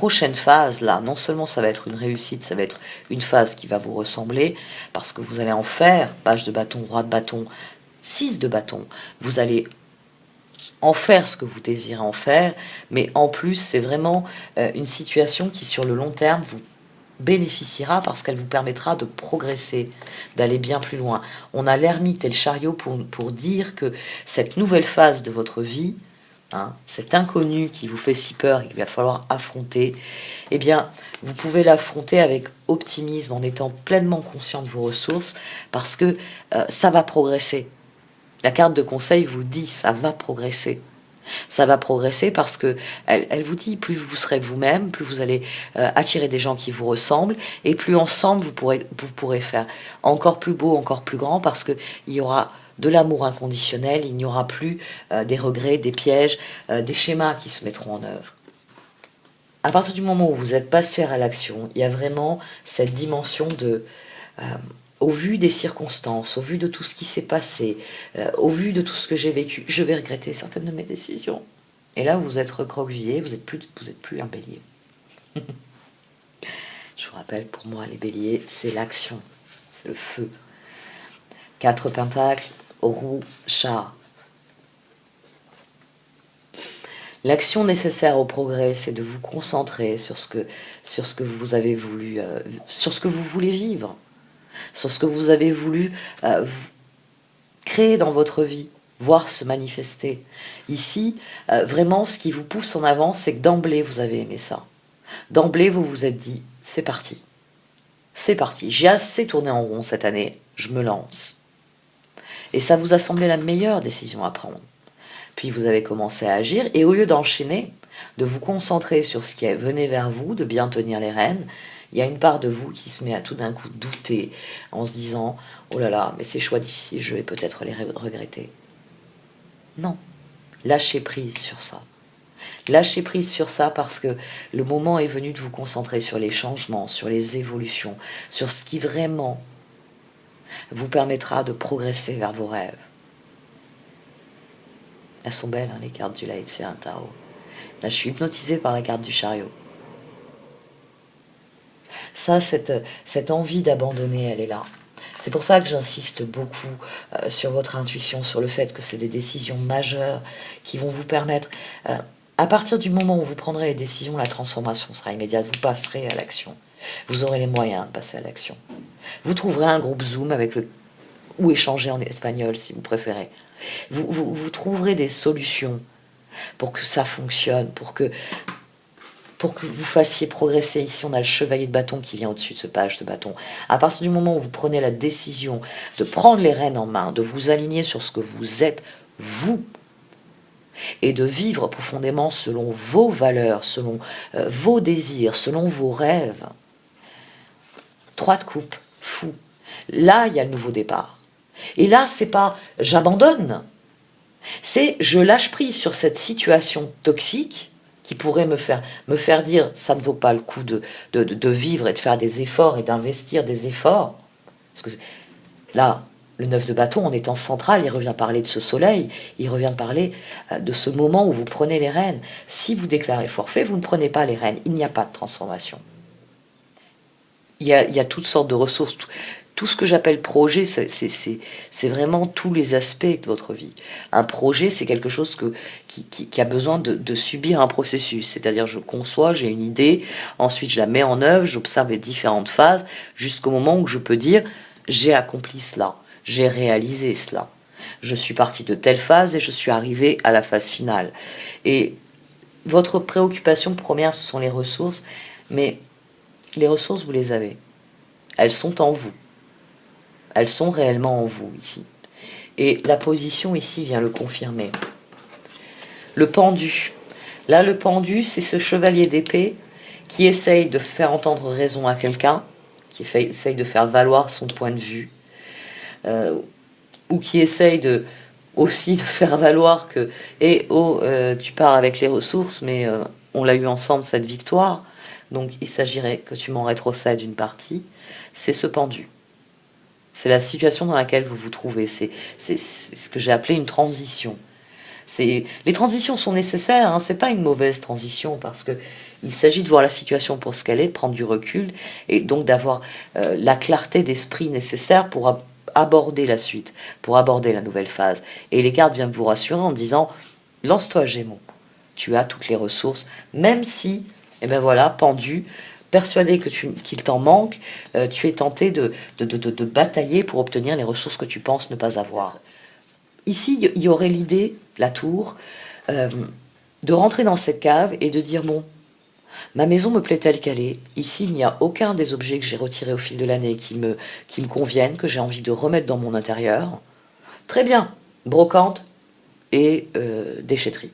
prochaine phase, là, non seulement ça va être une réussite, ça va être une phase qui va vous ressembler, parce que vous allez en faire, page de bâton, roi de bâton, 6 de bâton, vous allez en faire ce que vous désirez en faire, mais en plus, c'est vraiment une situation qui, sur le long terme, vous bénéficiera parce qu'elle vous permettra de progresser, d'aller bien plus loin. On a l'ermite et le chariot pour dire que cette nouvelle phase de votre vie, cet inconnu qui vous fait si peur et qu'il va falloir affronter, eh bien, vous pouvez l'affronter avec optimisme en étant pleinement conscient de vos ressources parce que ça va progresser. La carte de conseil vous dit ça va progresser. Ça va progresser parce que elle vous dit plus vous serez vous-même, plus vous allez attirer des gens qui vous ressemblent et plus ensemble vous pourrez faire encore plus beau, encore plus grand parce que il y aura de l'amour inconditionnel, il n'y aura plus des regrets, des pièges, des schémas qui se mettront en œuvre. À partir du moment où vous êtes passé à l'action, il y a vraiment cette dimension de au vu des circonstances, au vu de tout ce qui s'est passé, au vu de tout ce que j'ai vécu, je vais regretter certaines de mes décisions. Et là, vous êtes recroquevillé, vous êtes plus un bélier. Je vous rappelle, pour moi, les béliers, c'est l'action, c'est le feu. 4 pentacles, roue, chat. L'action nécessaire au progrès, c'est de vous concentrer sur ce que vous avez voulu, sur ce que vous voulez vivre, sur ce que vous avez voulu créer dans votre vie, voir se manifester. Ici, vraiment, ce qui vous pousse en avant, c'est que d'emblée, vous avez aimé ça. D'emblée, vous vous êtes dit, c'est parti. C'est parti. J'ai assez tourné en rond cette année, je me lance. Et ça vous a semblé la meilleure décision à prendre. Puis vous avez commencé à agir, et au lieu d'enchaîner, de vous concentrer sur ce qui venait vers vous, de bien tenir les rênes, il y a une part de vous qui se met à tout d'un coup douter, en se disant « Oh là là, mais ces choix difficiles, je vais peut-être les regretter. » Non, lâchez prise sur ça. Lâchez prise sur ça parce que le moment est venu de vous concentrer sur les changements, sur les évolutions, sur ce qui vraiment vous permettra de progresser vers vos rêves. Elles sont belles, les cartes du Light, c'est un tarot. Là, je suis hypnotisée par la carte du chariot. Ça, cette envie d'abandonner, elle est là. C'est pour ça que j'insiste beaucoup sur votre intuition, sur le fait que c'est des décisions majeures qui vont vous permettre, à partir du moment où vous prendrez les décisions, la transformation sera immédiate, vous passerez à l'action. Vous aurez les moyens de passer à l'action. Vous trouverez un groupe Zoom ou échanger en espagnol si vous préférez. Vous trouverez des solutions pour que ça fonctionne, pour que vous fassiez progresser. Ici, on a le chevalier de bâton qui vient au-dessus de ce page de bâton. À partir du moment où vous prenez la décision de prendre les rênes en main, de vous aligner sur ce que vous êtes, vous, et de vivre profondément selon vos valeurs, selon vos désirs, selon vos rêves. 3 de coupe, fou. Là, il y a le nouveau départ. Et là, c'est pas « j'abandonne », c'est « je lâche prise sur cette situation toxique » qui pourrait me faire dire ça ne vaut pas le coup de vivre et de faire des efforts et d'investir des efforts. Parce que là, le 9 de bâton, en étant central, il revient parler de ce soleil, il revient parler de ce moment où vous prenez les rênes. Si vous déclarez forfait, vous ne prenez pas les rênes, il n'y a pas de transformation. Il y a toutes sortes de ressources. Tout ce que j'appelle projet, c'est vraiment tous les aspects de votre vie. Un projet, c'est quelque chose qui a besoin de subir un processus. C'est-à-dire, je conçois, j'ai une idée, ensuite je la mets en œuvre, j'observe les différentes phases, jusqu'au moment où je peux dire, j'ai accompli cela, j'ai réalisé cela. Je suis parti de telle phase et je suis arrivé à la phase finale. Et votre préoccupation première, ce sont les ressources, mais les ressources, vous les avez. Elles sont en vous. Elles sont réellement en vous, ici. Et la position, ici, vient le confirmer. Le pendu. Là, le pendu, c'est ce chevalier d'épée qui essaye de faire entendre raison à quelqu'un, qui essaye de faire valoir son point de vue, ou qui essaye aussi de faire valoir que tu pars avec les ressources, mais on l'a eu ensemble, cette victoire, donc il s'agirait que tu m'en rétrocèdes une partie. C'est ce pendu. C'est la situation dans laquelle vous vous trouvez. C'est ce que j'ai appelé une transition. Les transitions sont nécessaires, c'est pas une mauvaise transition, parce que Il s'agit de voir la situation pour ce qu'elle est, de prendre du recul et donc d'avoir la clarté d'esprit nécessaire pour aborder la suite, pour aborder la nouvelle phase. Et les cartes viennent vous rassurer en disant « Lance-toi, Gémeaux, tu as toutes les ressources, même si, eh ben voilà, pendu, persuadé qu'il t'en manque, tu es tenté de batailler pour obtenir les ressources que tu penses ne pas avoir. » Ici, il y aurait l'idée, la tour, de rentrer dans cette cave et de dire « Bon, ma maison me plaît telle qu'elle est. Ici, il n'y a aucun des objets que j'ai retirés au fil de l'année qui me conviennent, que j'ai envie de remettre dans mon intérieur. Très bien, brocante et déchetterie. »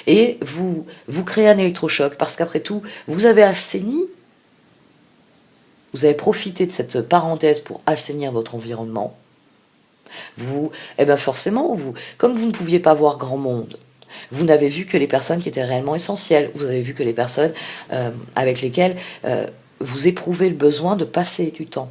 Et vous créez un électrochoc, parce qu'après tout, vous avez assaini, vous avez profité de cette parenthèse pour assainir votre environnement. Eh bien forcément, comme vous ne pouviez pas voir grand monde, vous n'avez vu que les personnes qui étaient réellement essentielles. Vous avez vu que les personnes avec lesquelles vous éprouvez le besoin de passer du temps.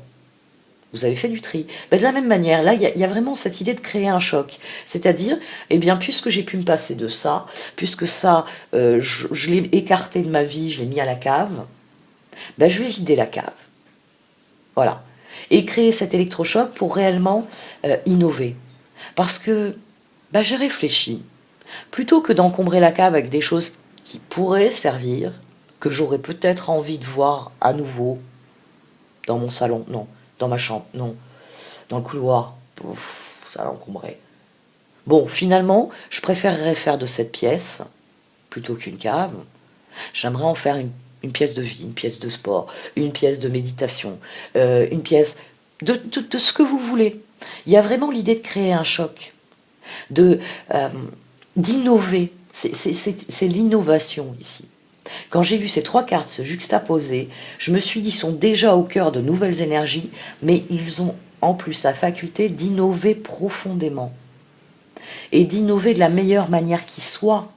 Vous avez fait du tri. Ben de la même manière, là, il y a vraiment cette idée de créer un choc. C'est-à-dire, eh bien, puisque j'ai pu me passer de ça, puisque ça, je l'ai écarté de ma vie, je l'ai mis à la cave, ben, je vais vider la cave. Voilà. Et créer cet électrochoc pour réellement innover. Parce que ben, j'ai réfléchi. Plutôt que d'encombrer la cave avec des choses qui pourraient servir, que j'aurais peut-être envie de voir à nouveau dans mon salon, non. Dans ma chambre, non. Dans le couloir, ouf, ça l'encombrait. Bon, finalement, je préférerais faire de cette pièce, plutôt qu'une cave, j'aimerais en faire une pièce de vie, une pièce de sport, une pièce de méditation, une pièce de ce que vous voulez. Il y a vraiment l'idée de créer un choc, d'innover. C'est l'innovation ici. Quand j'ai vu ces trois cartes se juxtaposer, je me suis dit, ils sont déjà au cœur de nouvelles énergies, mais ils ont en plus la faculté d'innover profondément. Et d'innover de la meilleure manière qui soit.